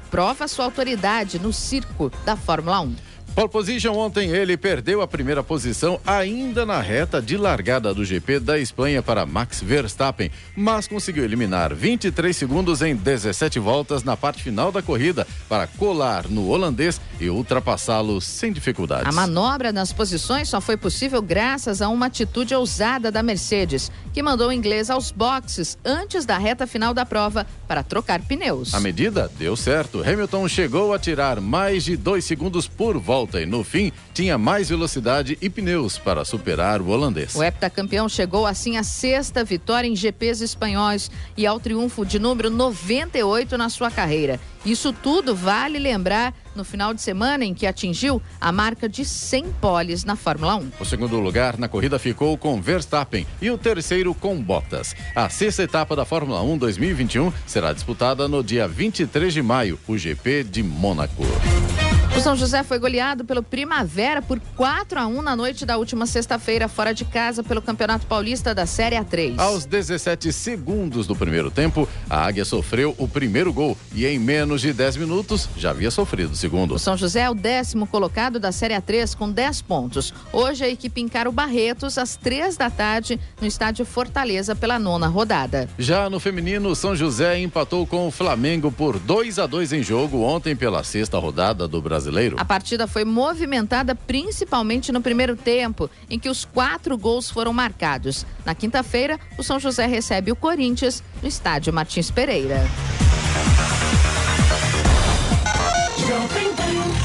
prova sua autoridade no circo da Fórmula 1. Pole position ontem, ele perdeu a primeira posição ainda na reta de largada do GP da Espanha para Max Verstappen, mas conseguiu eliminar 23 segundos em 17 voltas na parte final da corrida para colar no holandês e ultrapassá-lo sem dificuldades. A manobra nas posições só foi possível graças a uma atitude ousada da Mercedes, que mandou o inglês aos boxes antes da reta final da prova para trocar pneus. A medida deu certo. Hamilton chegou a tirar mais de 2 segundos por volta e no fim tinha mais velocidade e pneus para superar o holandês. O heptacampeão chegou assim à 6ª vitória em GPs espanhóis e ao triunfo de número 98 na sua carreira. Isso tudo vale lembrar no final de semana em que atingiu a marca de 100 poles na Fórmula 1. O segundo lugar na corrida ficou com Verstappen e o terceiro com Bottas. A 6ª etapa da Fórmula 1 2021 será disputada no dia 23 de maio, o GP de Mônaco. São José foi goleado pelo Primavera por 4-1 na noite da última sexta-feira, fora de casa, pelo Campeonato Paulista da Série A3. Aos 17 segundos do primeiro tempo, a Águia sofreu o primeiro gol e em menos de 10 minutos já havia sofrido o segundo. O São José é o 10º colocado da Série A3 com 10 pontos. Hoje a equipe encara o Barretos às 3 da tarde no estádio Fortaleza pela 9ª rodada. Já no feminino, o São José empatou com o Flamengo por 2-2 em jogo ontem pela 6ª rodada do Brasileiro. A partida foi movimentada principalmente no primeiro tempo, em que os 4 gols foram marcados. Na quinta-feira, o São José recebe o Corinthians no estádio Martins Pereira.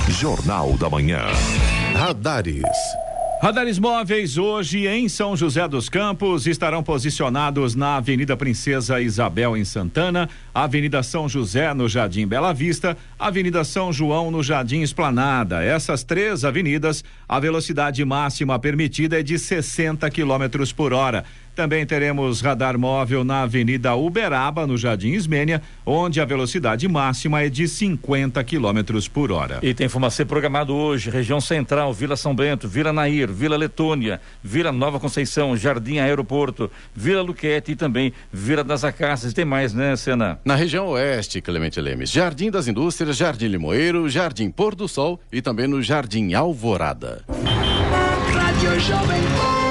Jornal da Manhã. Radares. Radares móveis hoje em São José dos Campos estarão posicionados na Avenida Princesa Isabel em Santana, Avenida São José no Jardim Bela Vista, Avenida São João no Jardim Esplanada. Essas 3 avenidas, a velocidade máxima permitida é de 60 km por hora. Também teremos radar móvel na Avenida Uberaba, no Jardim Ismênia, onde a velocidade máxima é de 50 km por hora. E tem Fumacê programado hoje, região central, Vila São Bento, Vila Nair, Vila Letônia, Vila Nova Conceição, Jardim Aeroporto, Vila Luquete e também Vila das Acácias. Tem mais, né, Sena? Na região oeste, Clemente Lemes, Jardim das Indústrias, Jardim Limoeiro, Jardim Pôr do Sol e também no Jardim Alvorada.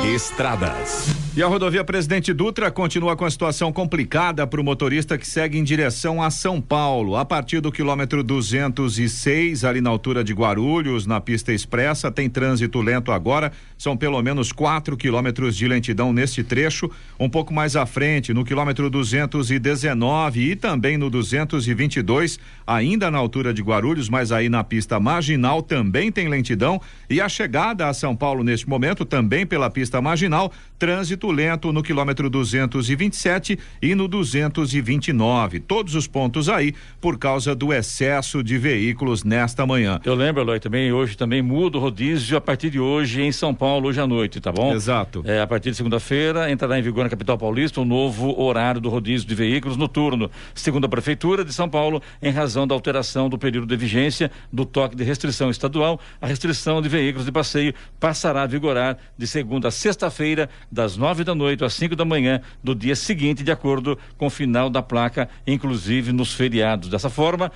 Estradas. E a rodovia Presidente Dutra continua com a situação complicada para o motorista que segue em direção a São Paulo. A partir do quilômetro 206, ali na altura de Guarulhos, na pista expressa, tem trânsito lento agora. São pelo menos 4 quilômetros de lentidão neste trecho. Um pouco mais à frente, no quilômetro 219 e também no 222, ainda na altura de Guarulhos, mas aí na pista marginal também tem lentidão. E a chegada a São Paulo neste momento também pela pista marginal, trânsito lento no quilômetro 227 e no 229. Todos os pontos aí por causa do excesso de veículos nesta manhã. Eu lembro, Eloy, também hoje também muda o rodízio a partir de hoje em São Paulo, hoje à noite, tá bom? Exato. A partir de segunda-feira entrará em vigor na capital paulista o novo horário do rodízio de veículos noturno, segundo a Prefeitura de São Paulo, em razão da alteração do período de vigência do toque de restrição estadual. A restrição de veículos de passeio passará a vigorar de segunda a sexta-feira, das 9 da noite às 5 da manhã do dia seguinte, de acordo com o final da placa, inclusive nos feriados. Dessa forma,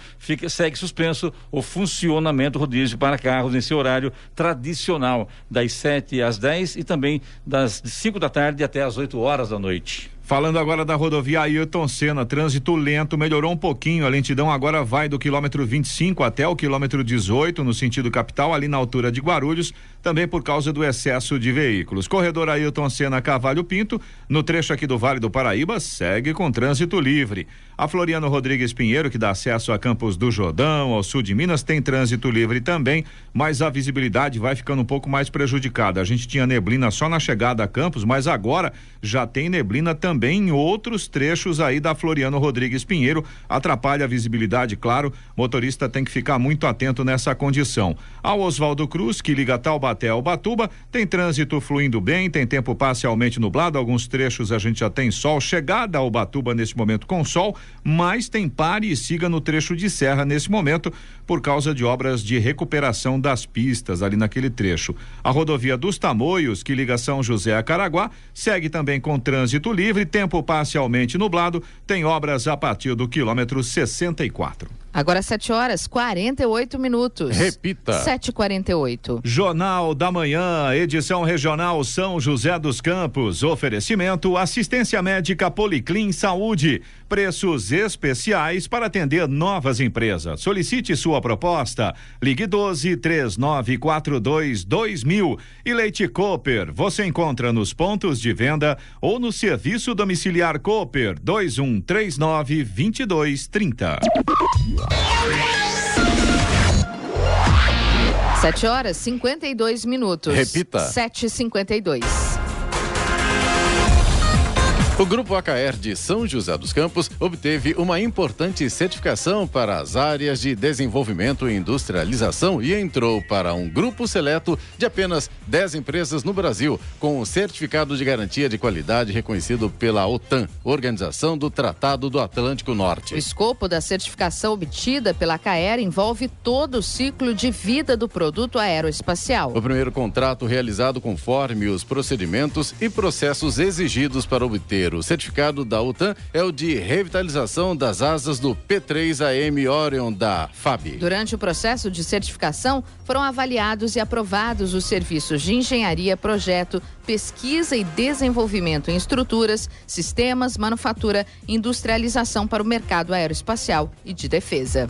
segue suspenso o funcionamento do rodízio para carros em seu horário tradicional, das 7 às 10 e também das 5 da tarde até às 8 horas da noite. Falando agora da rodovia Ayrton Senna, trânsito lento, melhorou um pouquinho, a lentidão agora vai do quilômetro 25 até o quilômetro 18 no sentido capital, ali na altura de Guarulhos, também por causa do excesso de veículos. Corredor Ayrton Senna Cavalho Pinto, no trecho aqui do Vale do Paraíba, segue com trânsito livre. A Floriano Rodrigues Pinheiro, que dá acesso a Campos do Jordão, ao sul de Minas, tem trânsito livre também, mas a visibilidade vai ficando um pouco mais prejudicada. A gente tinha neblina só na chegada a Campos, mas agora já tem neblina também em outros trechos aí da Floriano Rodrigues Pinheiro, atrapalha a visibilidade, claro, motorista tem que ficar muito atento nessa condição. Ao Oswaldo Cruz, que liga Taubaté ao Ubatuba, tem trânsito fluindo bem, tem tempo parcialmente nublado, alguns trechos a gente já tem sol, chegada ao Ubatuba nesse momento com sol, mas tem pare e siga no trecho de serra nesse momento, por causa de obras de recuperação das pistas ali naquele trecho. A rodovia dos Tamoios, que liga São José a Caraguá, segue também com trânsito livre, tempo parcialmente nublado, tem obras a partir do quilômetro 64. Agora 7h48. Repita. 7h48. Jornal da Manhã, edição regional São José dos Campos. Oferecimento assistência médica Policlin Saúde. Preços especiais para atender novas empresas. Solicite sua proposta. Ligue 12-3942-2000. E Leite Cooper. Você encontra nos pontos de venda ou no serviço domiciliar Cooper 2139-2230. 7h52. Repita. 7h52. O Grupo AKR de São José dos Campos obteve uma importante certificação para as áreas de desenvolvimento e industrialização e entrou para um grupo seleto de apenas 10 empresas no Brasil, com o certificado de garantia de qualidade reconhecido pela OTAN, Organização do Tratado do Atlântico Norte. O escopo da certificação obtida pela AKR envolve todo o ciclo de vida do produto aeroespacial. O primeiro contrato realizado conforme os procedimentos e processos exigidos para obter o certificado da OTAN é o de revitalização das asas do P3AM Orion da FAB. Durante o processo de certificação, foram avaliados e aprovados os serviços de engenharia, projeto, pesquisa e desenvolvimento em estruturas, sistemas, manufatura e industrialização para o mercado aeroespacial e de defesa.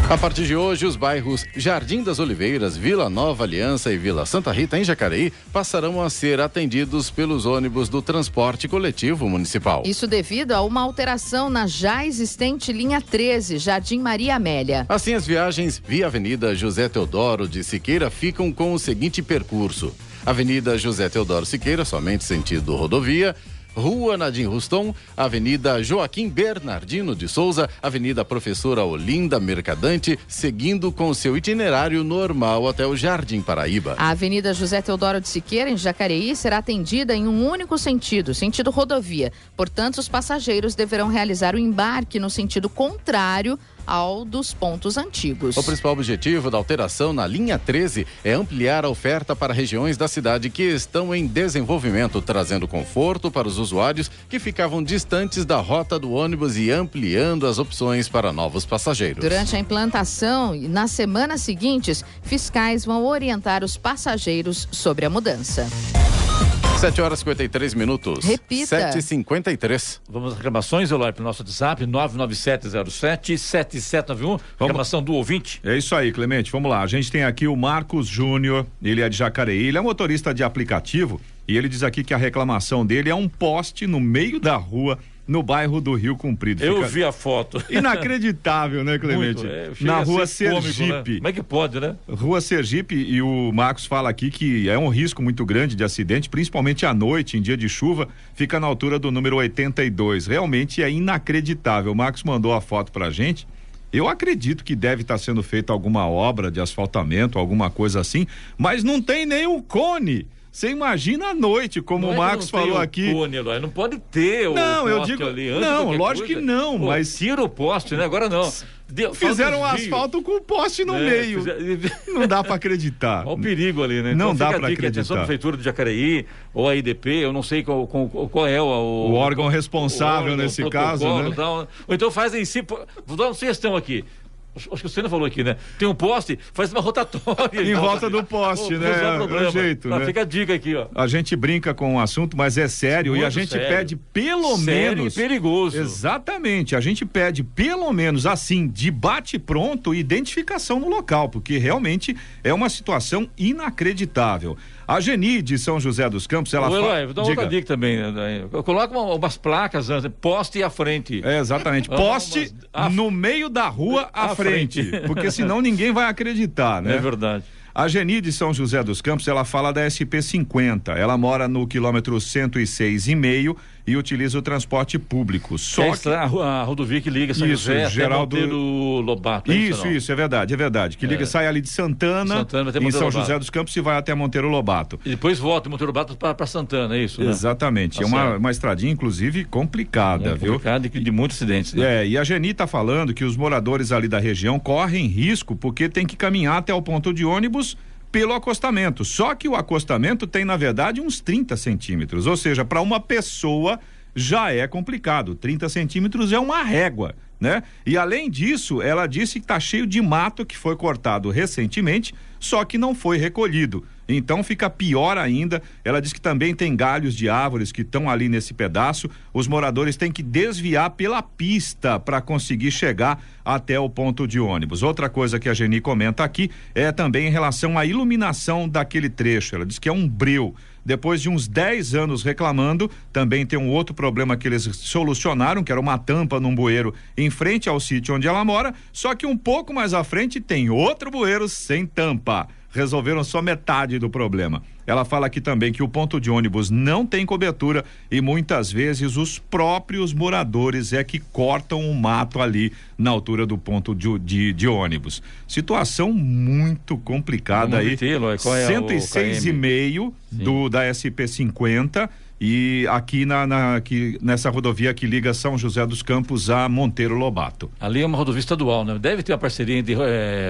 A partir de hoje, os bairros Jardim das Oliveiras, Vila Nova Aliança e Vila Santa Rita, em Jacareí, passarão a ser atendidos pelos ônibus do transporte coletivo municipal. Isso devido a uma alteração na já existente linha 13, Jardim Maria Amélia. Assim, as viagens via Avenida José Teodoro de Siqueira ficam com o seguinte percurso: Avenida José Teodoro Siqueira, somente sentido rodovia, Rua Nadim Ruston, Avenida Joaquim Bernardino de Souza, Avenida Professora Olinda Mercadante, seguindo com seu itinerário normal até o Jardim Paraíba. A Avenida José Teodoro de Siqueira, em Jacareí, será atendida em um único sentido rodovia. Portanto, os passageiros deverão realizar o embarque no sentido contrário ao dos pontos antigos. O principal objetivo da alteração na linha 13 é ampliar a oferta para regiões da cidade que estão em desenvolvimento, trazendo conforto para os usuários que ficavam distantes da rota do ônibus e ampliando as opções para novos passageiros. Durante a implantação e nas semanas seguintes, fiscais vão orientar os passageiros sobre a mudança. 7h53. Repita. 7h53. Vamos às reclamações, Eloy, para o nosso WhatsApp, 99707-7791. Reclamação do ouvinte. É isso aí, Clemente. Vamos lá. A gente tem aqui o Marcos Júnior, ele é de Jacareí, ele é motorista de aplicativo e ele diz aqui que a reclamação dele é um poste no meio da rua, no bairro do Rio Comprido. Eu vi a foto. Inacreditável, né, Clemente? Na rua Sergipe. Cômico, né? Como é que pode, né? Rua Sergipe, e o Marcos fala aqui que é um risco muito grande de acidente, principalmente à noite, em dia de chuva, fica na altura do número 82. Realmente é inacreditável. O Marcos mandou a foto pra gente. Eu acredito que deve estar sendo feita alguma obra de asfaltamento, alguma coisa assim, mas não tem nem o cone. Você imagina à noite, como o Marcos falou aqui. Cone, não pode ter o poste ali. Não, lógico que não, mas tira o poste, né? Agora não. Fizeram um asfalto com o poste no meio. Não dá para acreditar. Olha o perigo ali, né? Não então, dá para acreditar. Atenção, Prefeitura de Jacareí ou a IDP, eu não sei qual é o órgão responsável nesse caso, né? Ou então fazem vou dar uma sugestão aqui. Acho que o Senna falou aqui, né? Tem um poste, faz uma rotatória. Em volta do poste, né? É o jeito, né? Fica a dica aqui, ó. A gente brinca com o assunto, mas é sério. Muito e a gente pede pelo menos... Sério e perigoso. Exatamente. A gente pede pelo menos, assim, de bate-pronto, identificação no local, porque realmente é uma situação inacreditável. A Geni de São José dos Campos, ela fala... Vou dar outra dica também. Coloca umas placas, poste à frente. É, exatamente. Poste no meio da rua à frente. Porque senão ninguém vai acreditar, né? É verdade. A Geni de São José dos Campos, ela fala da SP50. Ela mora no quilômetro 106,5 e utiliza o transporte público. Só que a rodovia que liga São José Geraldo até Monteiro Lobato. Isso, é verdade. Que liga, sai ali de Santana em São José dos Campos e vai até Monteiro Lobato. E depois volta em Monteiro Lobato para Santana, é isso? Né? Exatamente. É uma estradinha, inclusive, complicada, viu? Complicada e de muitos acidentes. Né? E a Geni tá falando que os moradores ali da região correm risco porque tem que caminhar até o ponto de ônibus pelo acostamento. Só que o acostamento tem, na verdade, uns 30 centímetros. Ou seja, para uma pessoa já é complicado. 30 centímetros é uma régua, né? E além disso, ela disse que tá cheio de mato que foi cortado recentemente, só que não foi recolhido. Então fica pior ainda. Ela diz que também tem galhos de árvores que estão ali nesse pedaço. Os moradores têm que desviar pela pista para conseguir chegar até o ponto de ônibus. Outra coisa que a Geni comenta aqui é também em relação à iluminação daquele trecho. Ela diz que é um breu. Depois de uns 10 anos reclamando, também tem um outro problema que eles solucionaram, que era uma tampa num bueiro em frente ao sítio onde ela mora, só que um pouco mais à frente tem outro bueiro sem tampa. resolveram só metade do problema. Ela fala aqui também que o ponto de ônibus não tem cobertura e muitas vezes os próprios moradores é que cortam o mato ali na altura do ponto de ônibus. Situação muito complicada aí. 106,5 da SP50 e aqui nessa rodovia que liga São José dos Campos a Monteiro Lobato. Ali é uma rodovia estadual, né? Deve ter uma parceria entre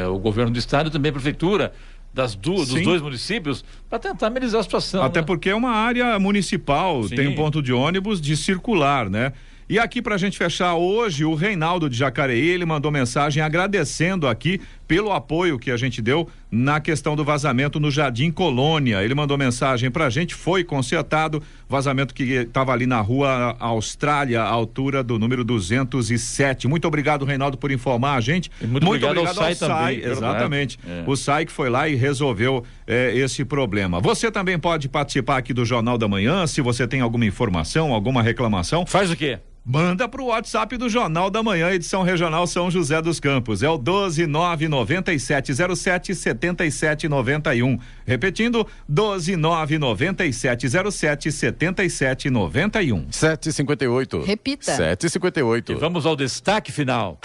o governo do estado e também a prefeitura dos dois municípios para tentar amenizar a situação. Até porque é uma área municipal, Sim. tem um ponto de ônibus de circular, né? E aqui pra gente fechar hoje, o Reinaldo de Jacareí, ele mandou mensagem agradecendo aqui pelo apoio que a gente deu na questão do vazamento no Jardim Colônia. Ele mandou mensagem pra gente, foi consertado, vazamento que estava ali na rua Austrália, à altura do número 207. Muito obrigado, Reinaldo, por informar a gente. E muito obrigado ao SAI também. Exatamente. O SAI que foi lá e resolveu esse problema. Você também pode participar aqui do Jornal da Manhã, se você tem alguma informação, alguma reclamação. Faz o quê? Manda pro WhatsApp do Jornal da Manhã, edição regional São José dos Campos. É o 12997077791. Repetindo, 12997077791. 7h58. Repita. 7h58. E vamos ao destaque final.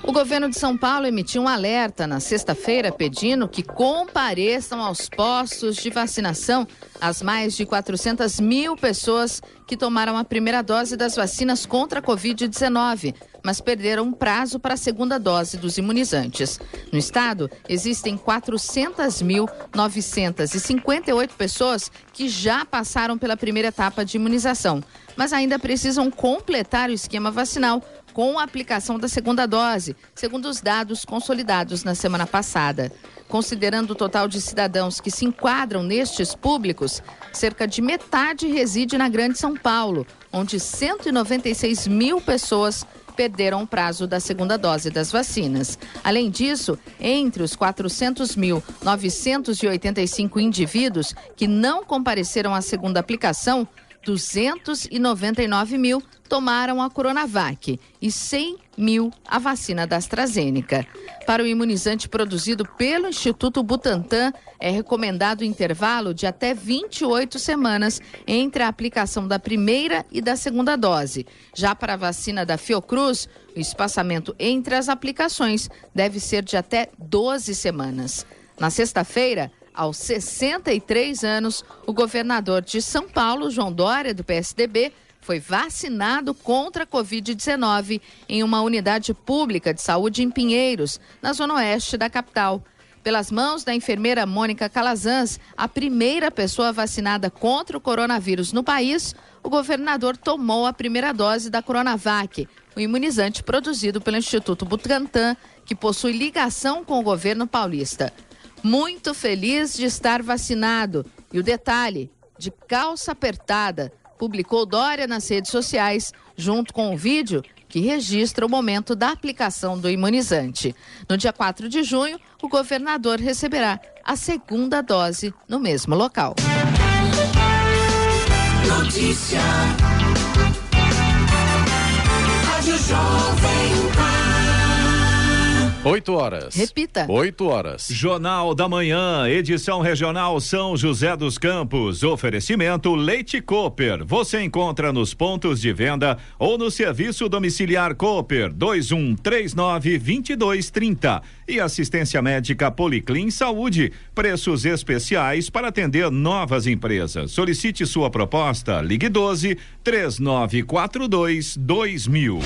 O governo de São Paulo emitiu um alerta na sexta-feira pedindo que compareçam aos postos de vacinação as mais de 400 mil pessoas que tomaram a primeira dose das vacinas contra a Covid-19, mas perderam um prazo para a segunda dose dos imunizantes. No estado, existem 400.958 pessoas que já passaram pela primeira etapa de imunização, mas ainda precisam completar o esquema vacinal com a aplicação da segunda dose, segundo os dados consolidados na semana passada. Considerando o total de cidadãos que se enquadram nestes públicos, cerca de metade reside na Grande São Paulo, onde 196 mil pessoas perderam o prazo da segunda dose das vacinas. Além disso, entre os 400.985 indivíduos que não compareceram à segunda aplicação, 299 mil tomaram a Coronavac e 100 mil a vacina da AstraZeneca. Para o imunizante produzido pelo Instituto Butantan, é recomendado intervalo de até 28 semanas entre a aplicação da primeira e da segunda dose. Já para a vacina da Fiocruz, o espaçamento entre as aplicações deve ser de até 12 semanas. Na sexta-feira, aos 63 anos, o governador de São Paulo, João Dória, do PSDB, foi vacinado contra a Covid-19 em uma unidade pública de saúde em Pinheiros, na zona oeste da capital. Pelas mãos da enfermeira Mônica Calazans, a primeira pessoa vacinada contra o coronavírus no país, o governador tomou a primeira dose da Coronavac, o imunizante produzido pelo Instituto Butantan, que possui ligação com o governo paulista. Muito feliz de estar vacinado. E o detalhe, de calça apertada, publicou Dória nas redes sociais, junto com um vídeo que registra o momento da aplicação do imunizante. No dia 4 de junho, o governador receberá a segunda dose no mesmo local. Notícia. Rádio Jovem Pan. 8 horas. Repita. 8 horas. Jornal da Manhã, edição regional São José dos Campos. Oferecimento Leite Cooper. Você encontra nos pontos de venda ou no serviço domiciliar Cooper 2139-2230. E assistência médica Policlin Saúde. Preços especiais para atender novas empresas. Solicite sua proposta. Ligue 12-3942-2000.